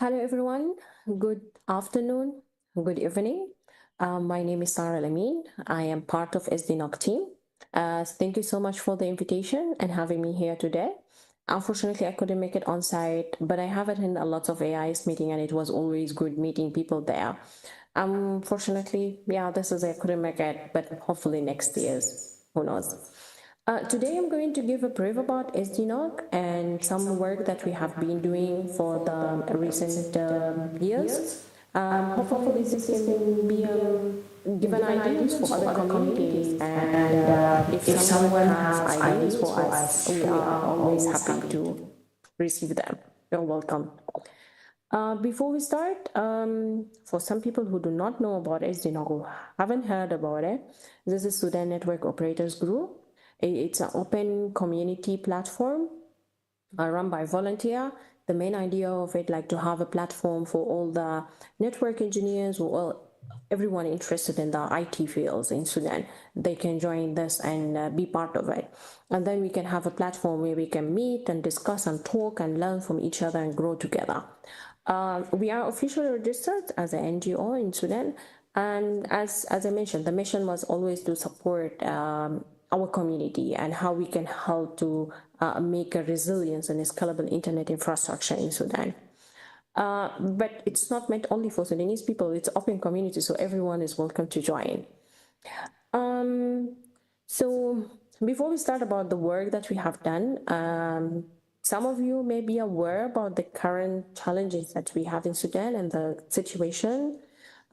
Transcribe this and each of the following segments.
Hello, everyone. Good afternoon, good evening. My name is Sarah Lamine. I am part of SDNOG team. Thank you so much for the invitation and having me here today. Unfortunately, I couldn't make it on site, but I have attended a lot of AI's meeting and it was always good meeting people there. Unfortunately, yeah, this is I couldn't make it, but hopefully next year's, who knows. Today I'm going to give a brief about SDNOG and some work that we have been doing for the recent years. Hopefully this is can be given ideas for other communities and if someone has ideas for us, we are always happy to receive them. You're welcome. Before we start, for some people who do not know about SDNOG, who haven't heard about it, this is Sudan Network Operators Group. It's an open community platform run by volunteer. The main idea of it, like to have a platform for all the network engineers or everyone interested in the IT fields in Sudan. They can join this and be part of it. And then we can have a platform where we can meet and discuss and talk and learn from each other and grow together. We are officially registered as an NGO in Sudan. And as I mentioned, the mission was always to support our community and how we can help to make a resilience and a scalable internet infrastructure in Sudan. But it's not meant only for Sudanese people, it's open community, so everyone is welcome to join. So before we start about the work that we have done, some of you may be aware about the current challenges that we have in Sudan and the situation.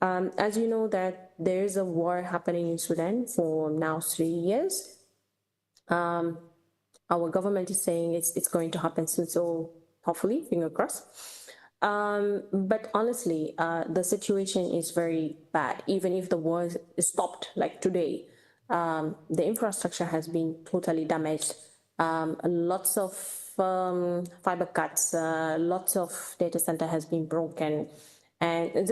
As you know that there is a war happening in Sudan for now 3 years. Our government is saying it's going to happen soon, so hopefully, finger crossed. But honestly, the situation is very bad. Even if the war is stopped, like today, the infrastructure has been totally damaged. Lots of fiber cuts, lots of data center has been broken, and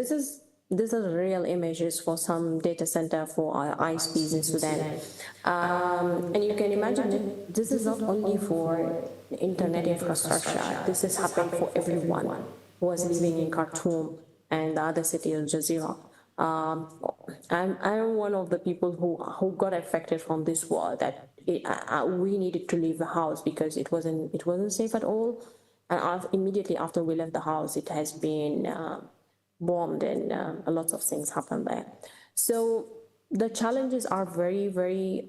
these are real images for some data center for our ISPs in Sudan. And you can imagine that this is not only for internet infrastructure, this is happening for everyone who was living in Khartoum and the other city, Al Jazeera. I'm one of the people who got affected from this war that we needed to leave the house because it wasn't safe at all. And immediately after we left the house, it has been bombed and a lot of things happened there. So the challenges are very, very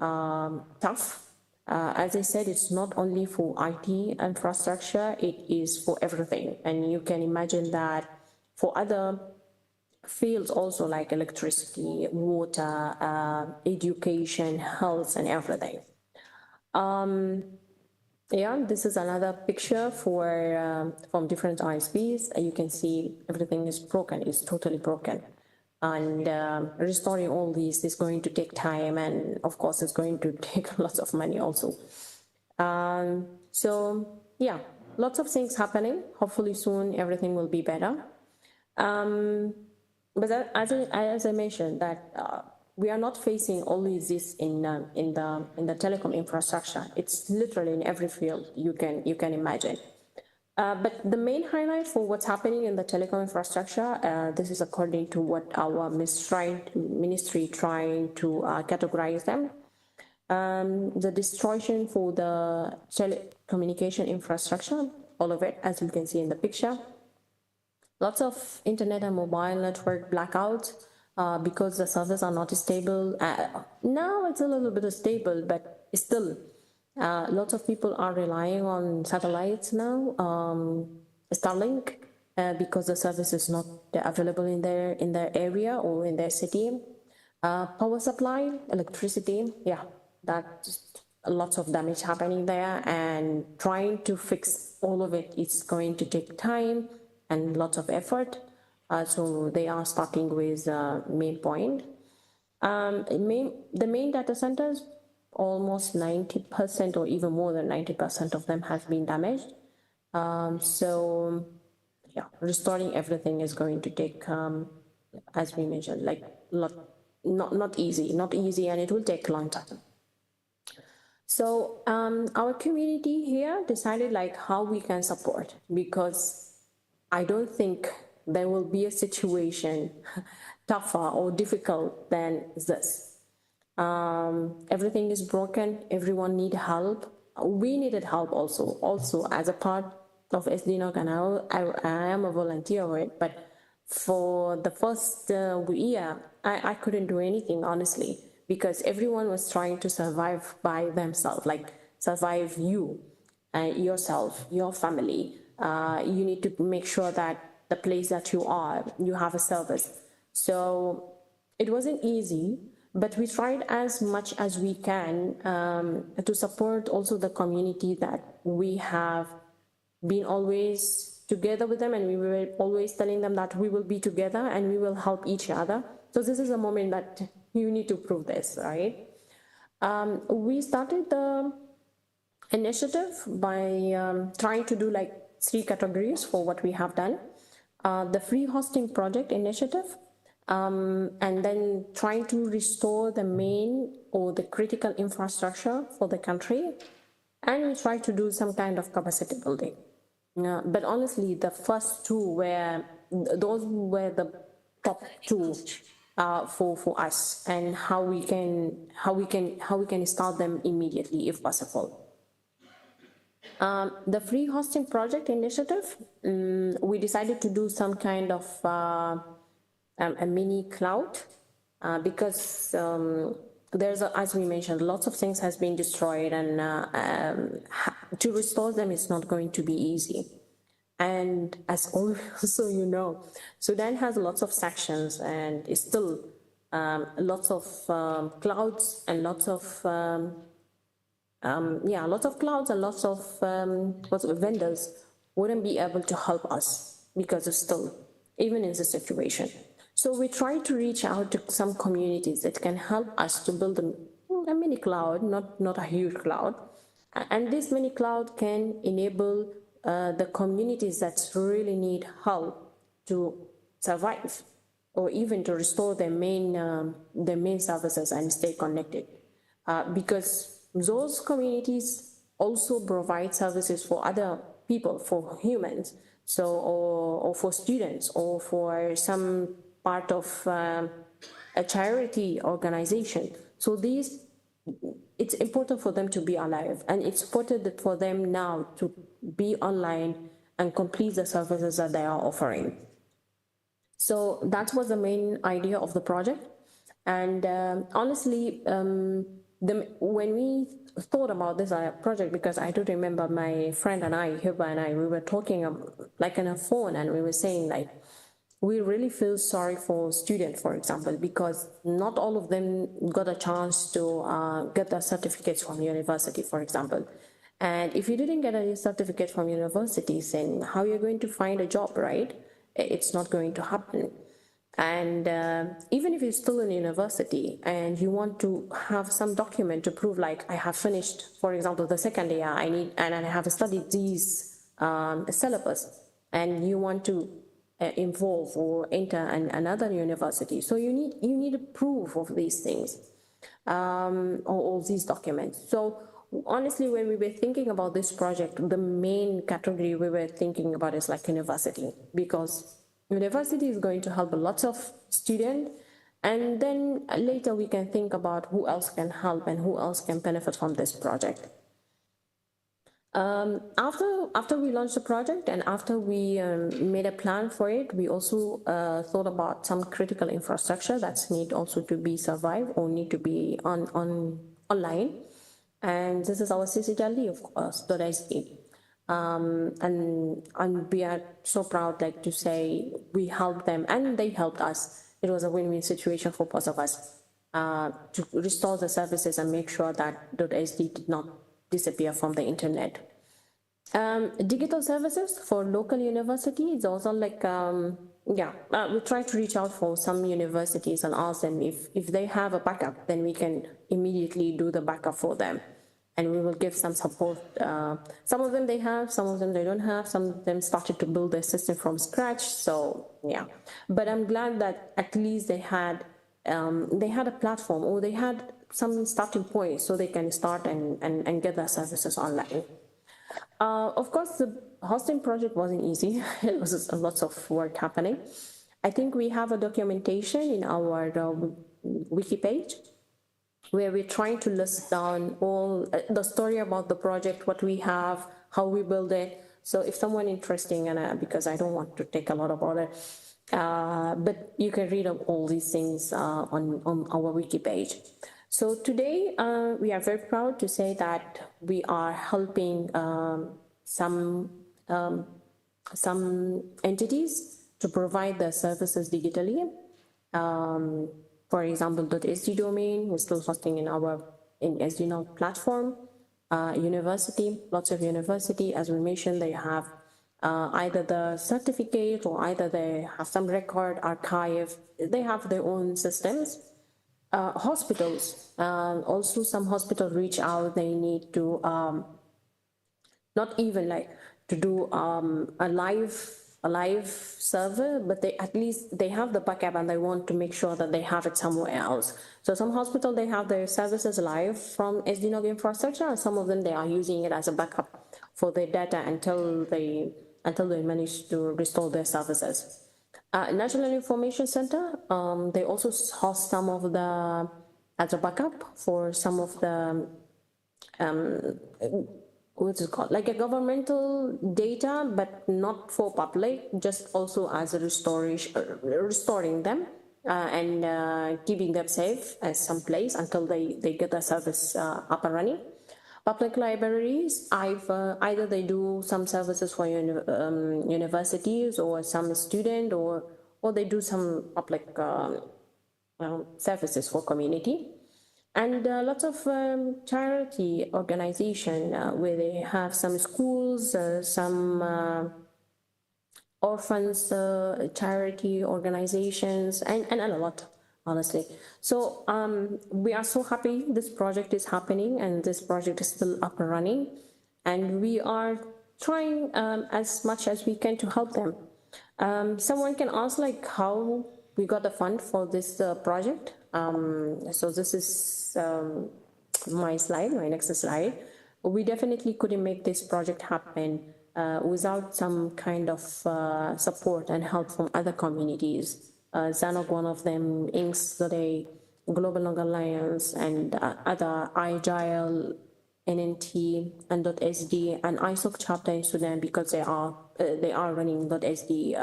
tough. As I said, it's not only for IT infrastructure, it is for everything. And you can imagine that for other fields also like electricity, water, education, health, and everything. Yeah, this is another picture for from different ISPs. You can see everything is broken, it's totally broken. And restoring all these is going to take time, and of course, it's going to take lots of money also. So, yeah, lots of things happening. Hopefully, soon everything will be better. But as I mentioned, that we are not facing only this in the telecom infrastructure. It's literally in every field you can imagine. But the main highlight for what's happening in the telecom infrastructure, this is according to what our ministry trying to categorize them. The destruction for the telecommunication infrastructure, all of it, as you can see in the picture. Lots of internet and mobile network blackouts because the servers are not stable. Now it's a little bit stable, but still, lots of people are relying on satellites now, Starlink, because the service is not available in their area or in their city. Power supply, electricity, yeah, that's lots of damage happening there, and trying to fix all of it is going to take time and lots of effort. So they are starting with main point. The main data centers, almost 90% or even more than 90% of them have been damaged. So yeah, restoring everything is going to take, as we mentioned, like not easy, and it will take a long time. So our community here decided like how we can support, because I don't think there will be a situation tougher or difficult than this. Everything is broken. Everyone need help. We needed help also as a part of SDNOG, and I am a volunteer for it. But for the first year, I couldn't do anything, honestly, because everyone was trying to survive by themselves, like survive you, yourself, your family. You need to make sure that the place that you are, you have a service. So it wasn't easy, but we tried as much as we can to support also the community that we have been always together with them, and we were always telling them that we will be together and we will help each other. So this is a moment that you need to prove this, right? We started the initiative by trying to do like 3 categories for what we have done. The free hosting project initiative, and then trying to restore the main or the critical infrastructure for the country, and we try to do some kind of capacity building. But honestly, the first 2 were those were the top 2 for us, and how we can start them immediately if possible. The free hosting project initiative, we decided to do some kind of a mini cloud because there's, as we mentioned, lots of things has been destroyed, and to restore them is not going to be easy. And as also you know, Sudan has lots of sections, and it's still lots of clouds and lots of lots of clouds and lots of vendors wouldn't be able to help us because of still, even in this situation. So we try to reach out to some communities that can help us to build a mini cloud, not a huge cloud. And this mini cloud can enable the communities that really need help to survive, or even to restore their main services and stay connected. Because those communities also provide services for other people, for humans, so or for students, or for some part of a charity organization. So it's important for them to be alive, and it's important for them now to be online and complete the services that they are offering. So that was the main idea of the project. And honestly, when we thought about this project, because I do remember my friend and I, Hiba and I, we were talking like on a phone, and we were saying like, we really feel sorry for students, for example, because not all of them got a chance to get their certificates from university, for example. And if you didn't get a certificate from universities, then how you're going to find a job, right? It's not going to happen. And even if you're still in university and you want to have some document to prove, like I have finished, for example, the second year, and I have studied these syllabus, and you want to involve or enter another university, so you need a proof of these things, or all these documents. So honestly, when we were thinking about this project, the main category we were thinking about is like university, because university is going to help lots of students, and then later we can think about who else can help and who else can benefit from this project. After we launched the project, and after we made a plan for it, we also thought about some critical infrastructure that's need also to be survived or need to be online. And this is our CCJLD, of course, .sd. And we are so proud, like, to say we helped them and they helped us. It was a win-win situation for both of us to restore the services and make sure that .sd did not disappear from the internet. Digital services for local universities also, like we try to reach out for some universities and ask them if they have a backup, then we can immediately do the backup for them, and we will give some support. Some of them they have, some of them they don't have, some of them started to build their system from scratch. So yeah, but I'm glad that at least they had a platform, or they had some starting point so they can start and get their services online. Of course, hosting project wasn't easy. It was lots of work happening. I think we have a documentation in our wiki page where we're trying to list down all the story about the project, what we have, how we build it. So if someone interesting, and because I don't want to take a lot about it, but you can read all these things on our wiki page. So today we are very proud to say that we are helping some entities to provide their services digitally. For example, .sd domain, we're still hosting in SDNOG platform. University, lots of university, as we mentioned, they have either the certificate or either they have some record archive. They have their own systems. Hospitals, also some hospitals reach out, they need to not even like to do a live server, but they at least they have the backup and they want to make sure that they have it somewhere else. So some hospital, they have their services live from SDNOG infrastructure, and some of them they are using it as a backup for their data until they manage to restore their services. National Information Center, they also host some of the as a backup for some of the what's it called, like a governmental data, but not for public, just also as a restoring them and keeping them safe at some place until they get the service up and running. Public libraries, either they do some services for universities or some student, or they do some public services for community. And lots of charity organization where they have some schools, some orphans charity organizations, and a lot, honestly. So we are so happy this project is happening and this project is still up and running, and we are trying as much as we can to help them. Someone can ask like how we got the fund for this project. So this is my next slide. We definitely couldn't make this project happen without some kind of support and help from other communities. SDNOG, one of them, INCS, the Global Long Alliance, and other Agile, NNT, and .sd, and ISOC chapter in Sudan, because they are running .sd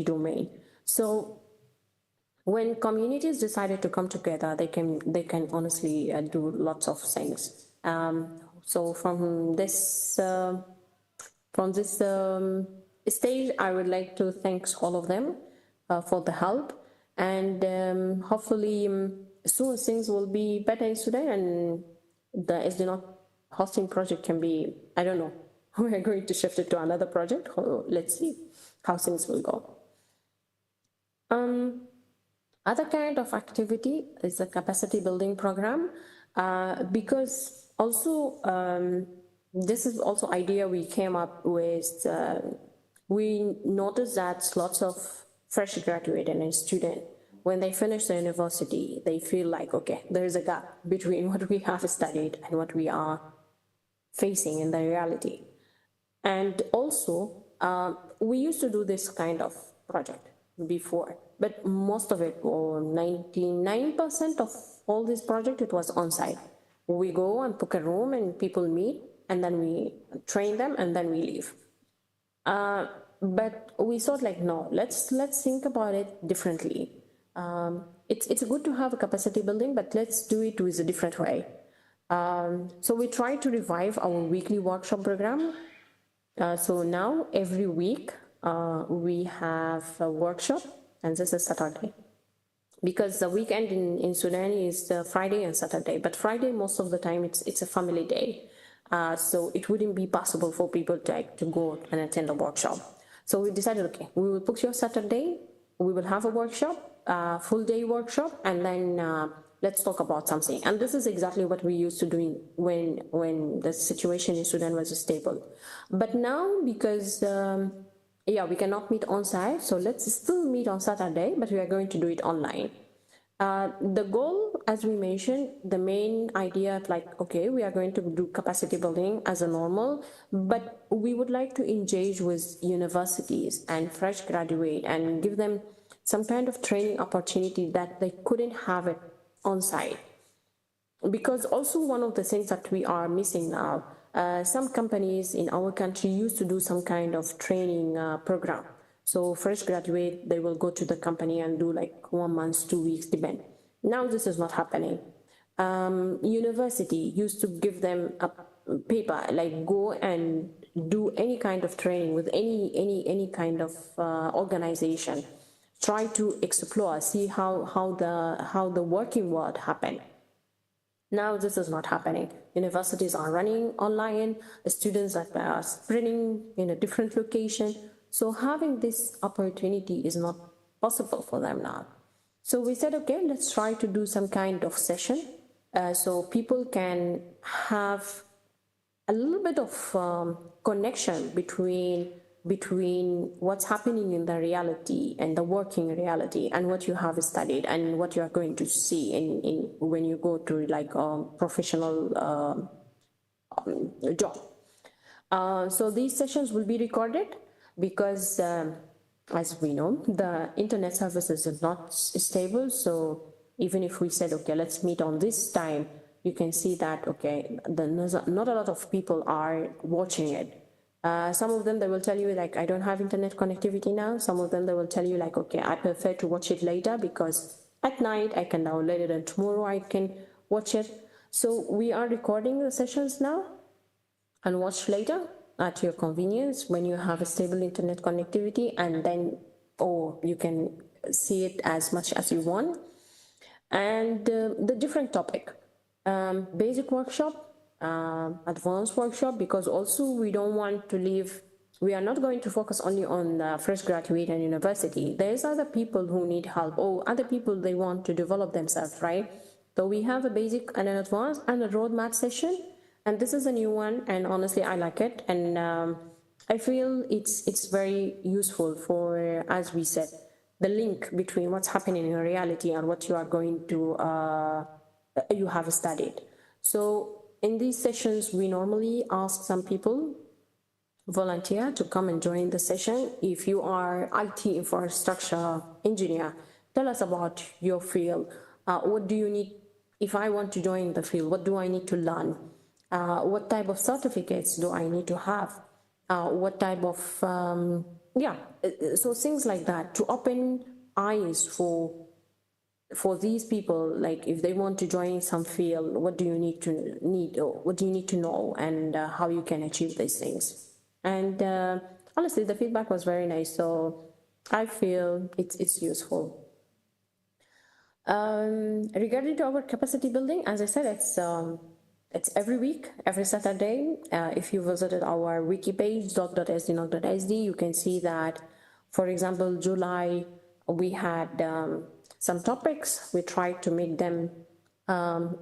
domain. So when communities decided to come together, they can honestly do lots of things. So from this stage, I would like to thank all of them for the help, and hopefully soon things will be better in Sudan, and the SDNOG hosting project can be, I don't know, we're going to shift it to another project. Let's see how things will go. Other kind of activity is a capacity building program, because also this is also idea we came up with. We noticed that lots of fresh graduate and student, when they finish the university, they feel like, okay, there is a gap between what we have studied and what we are facing in the reality. And also, we used to do this kind of project before, but most of it, or 99% of all this project, it was on-site. We go and book a room and people meet, and then we train them, and then we leave. But we thought like, no, let's think about it differently. It's good to have a capacity building, but let's do it with a different way. So we try to revive our weekly workshop program. So now every week we have a workshop, and this is Saturday. Because the weekend in Sudan is Friday and Saturday, but Friday most of the time it's a family day. So it wouldn't be possible for people to go and attend a workshop. So we decided, okay, we will book your Saturday, we will have a workshop, full day workshop, and then let's talk about something. And this is exactly what we used to do when the situation in Sudan was stable. But now, because we cannot meet on site, so let's still meet on Saturday, but we are going to do it online. The goal, as we mentioned, the main idea of like, okay, we are going to do capacity building as a normal, but we would like to engage with universities and fresh graduate and give them some kind of training opportunity that they couldn't have it on site. Because also one of the things that we are missing now, some companies in our country used to do some kind of training program. So fresh graduate, they will go to the company and do like 1 month, 2 weeks, depend. Now this is not happening. University used to give them a paper, like go and do any kind of training with any kind of organization. Try to explore, see how the working world happen. Now this is not happening. Universities are running online, students are spreading in a different location. So having this opportunity is not possible for them now. So we said, okay, let's try to do some kind of session so people can have a little bit of connection between what's happening in the reality and the working reality and what you have studied and what you are going to see in when you go to like a professional job. So these sessions will be recorded because as we know, the internet services are not stable. So even if we said, okay, let's meet on this time, you can see that, okay, not a lot of people are watching it. Some of them, they will tell you like, I don't have internet connectivity now. Some of them, they will tell you like, okay, I prefer to watch it later because at night I can download it and tomorrow I can watch it. So we are recording the sessions now and watch later at your convenience when you have a stable internet connectivity, and then you can see it as much as you want. And the different topic, basic workshop, advanced workshop, because also we don't want to leave, we are not going to focus only on fresh graduate and university. There's other people who need help, or other people they want to develop themselves, right? So we have a basic and an advanced and a roadmap session, and this is a new one, and honestly I like it, and I feel it's very useful for, as we said, the link between what's happening in reality and what you are going to you have studied. So in these sessions we normally ask some people volunteer to come and join the session. If you are IT infrastructure engineer, tell us about your field. What do you need? If I want to join the field, what do I need to learn? What type of certificates do I need to have? What type of so things like that, to open eyes for these people, like if they want to join some field, what do you need or what do you need to know, and how you can achieve these things. And honestly, the feedback was very nice, so I feel it's useful. Regarding to our capacity building, as I said, it's every week, every Saturday. If you visited our wiki page, doc.sdnog.sd, you can see that, for example, July, we had some topics. We tried to make them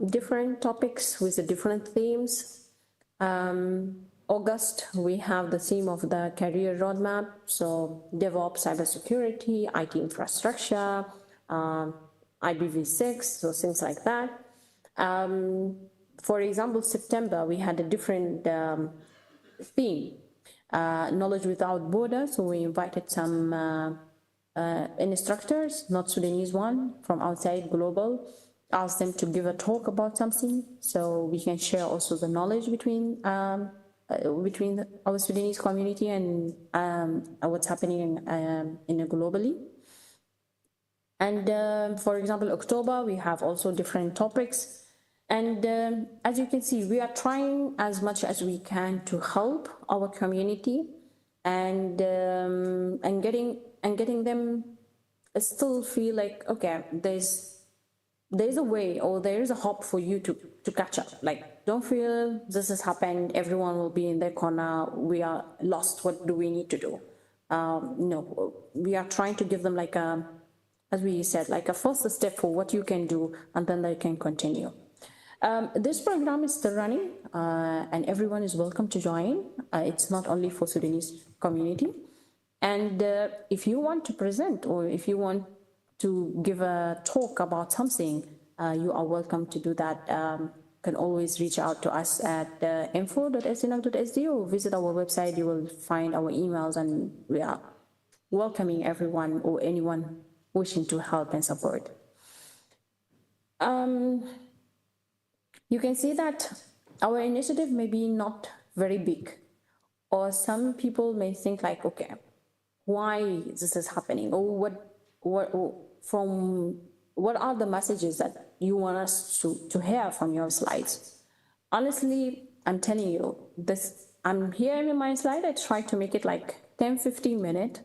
different topics with the different themes. August, we have the theme of the career roadmap, so DevOps, cybersecurity, IT infrastructure, IPv6, so things like that. For example, September, we had a different theme, knowledge without borders. So we invited some instructors, not Sudanese one, from outside global, asked them to give a talk about something, so we can share also the knowledge between our Sudanese community and what's happening in globally. And for example, October, we have also different topics. And as you can see, we are trying as much as we can to help our community and getting them still feel like, okay, there's a way, or there's a hope for you to catch up. Like, don't feel this has happened, everyone will be in their corner, we are lost, what do we need to do? No, we are trying to give them like a, as we said, like a first step for what you can do, and then they can continue. This program is still running, and everyone is welcome to join. It's not only for Sudanese community. And if you want to present, or if you want to give a talk about something, you are welcome to do that. Can always reach out to us at info.sdnog.sd or visit our website. You will find our emails, and we are welcoming everyone or anyone wishing to help and support. You can see that our initiative may be not very big, or some people may think like, okay, why this is happening, or what are the messages that you want us to hear from your slides. Honestly, I'm telling you this, I'm here in my slide, I try to make it like 10-15 minutes,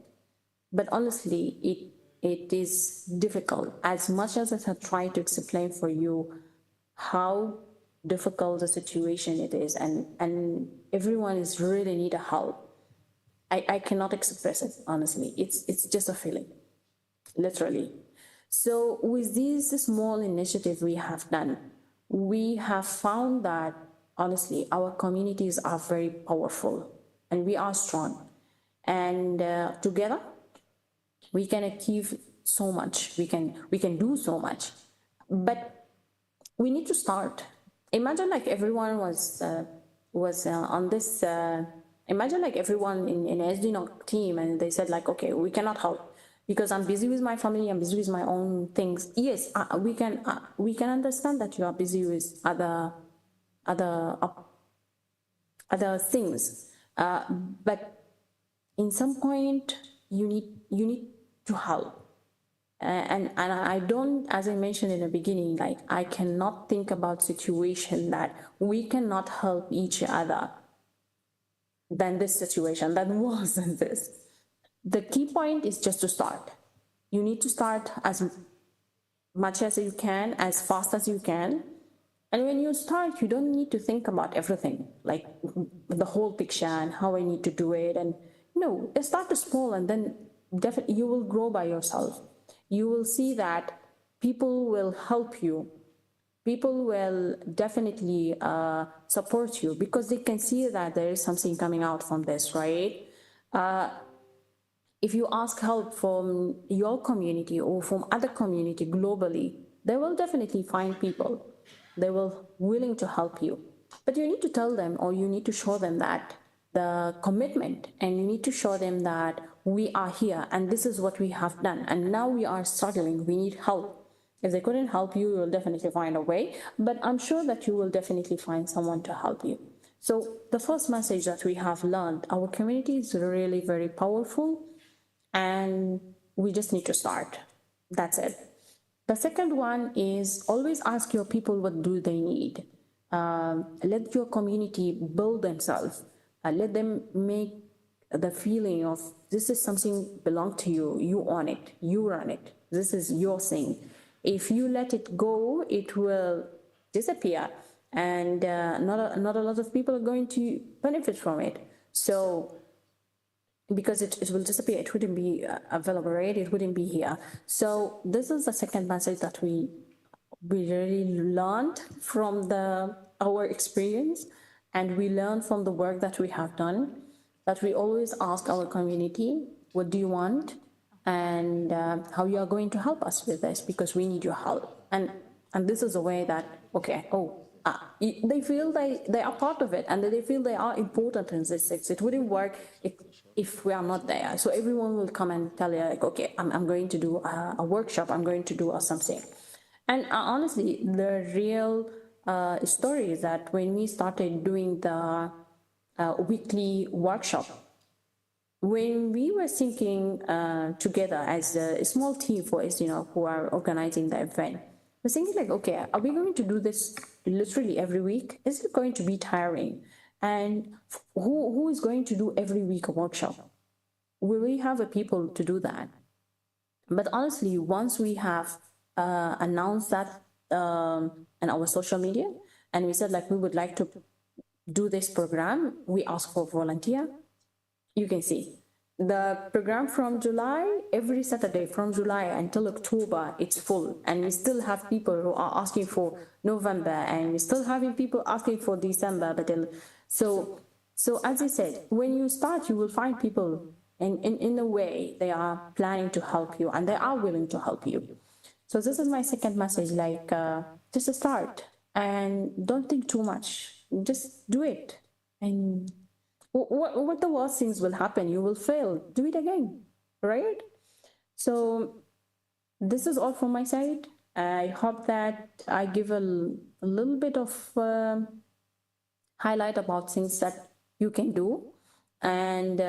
but honestly it is difficult. As much as I have tried to explain for you how difficult the situation it is, and everyone is really need a help, I cannot express it, honestly. It's just a feeling, literally. So with this small initiative we have done, we have found that, honestly, our communities are very powerful and we are strong. And together, we can achieve so much. We can do so much. But we need to start. Imagine like everyone was on this... Imagine like everyone in SDNOG team, and they said like, okay, we cannot help because I'm busy with my family, I'm busy with my own things. Yes, we can understand that you are busy with other things, but in some point you need to help. And I don't, as I mentioned in the beginning, like I cannot think about situation that we cannot help each other than this situation that wasn't this. The key point is just to start. You need to start as much as you can, as fast as you can. And when you start, you don't need to think about everything, like the whole picture and how I need to do it. And no, start small, and then definitely you will grow by yourself. You will see that people will help you. People will definitely support you because they can see that there is something coming out from this, right? If you ask help from your community or from other community globally, they will definitely find people. They will willing to help you. But you need to tell them, or you need to show them that the commitment, and you need to show them that we are here and this is what we have done. And now we are struggling, we need help. If they couldn't help you, you'll definitely find a way, but I'm sure that you will definitely find someone to help you. So the first message that we have learned, our community is really very powerful and we just need to start. That's it. The second one is always ask your people what do they need. Let your community build themselves. Let them make the feeling of this is something belong to you, you own it, you run it, this is your thing. If you let it go, it will disappear, and not a lot of people are going to benefit from it. So because it will disappear, it wouldn't be available, right? It wouldn't be here. So this is the second message that we really learned from our experience, and we learned from the work that we have done, that we always ask our community, what do you want? And how you are going to help us with this, because we need your help. And this is a way that, okay, they feel they are part of it, and they feel they are important in this. It wouldn't work if we are not there. So everyone will come and tell you, like, okay, I'm going to do a workshop, I'm going to do something. And honestly, the real story is that when we started doing the weekly workshop, when we were thinking together as a small team for SDNOG who are organizing the event, we're thinking like, okay, are we going to do this literally every week? Is it going to be tiring? And who is going to do every week a workshop? Will we have the people to do that? But honestly, once we have announced that in our social media, and we said like we would like to do this program, we ask for volunteer. You can see the program from July, every Saturday from July until October, it's full. And we still have people who are asking for November, and we're still having people asking for December. But so as I said, when you start, you will find people in a way they are planning to help you and they are willing to help you. So this is my second message, like just start and don't think too much. Just do it. And what the worst things will happen? You will fail. Do it again, right? So this is all from my side. I hope that I give a little bit of highlight about things that you can do. And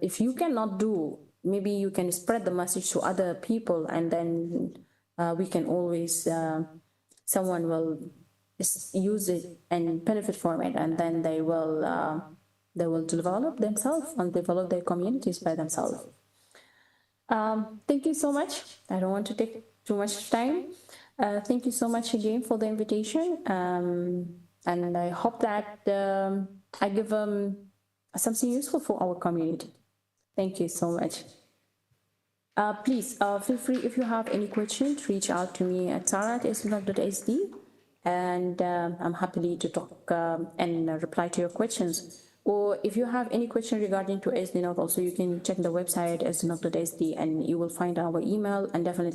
if you cannot do, maybe you can spread the message to other people, and then we can always, someone will use it and benefit from it, and then they will develop themselves and develop their communities by themselves. Thank you so much. I don't want to take too much time. Thank you so much again for the invitation. And I hope that I give something useful for our community. Thank you so much. Please feel free, if you have any questions, reach out to me at sarah@sdnog.sd, and I'm happy to talk and reply to your questions. Or if you have any question regarding to SDNOG, also you can check the website sdnog.sd and you will find our email, and definitely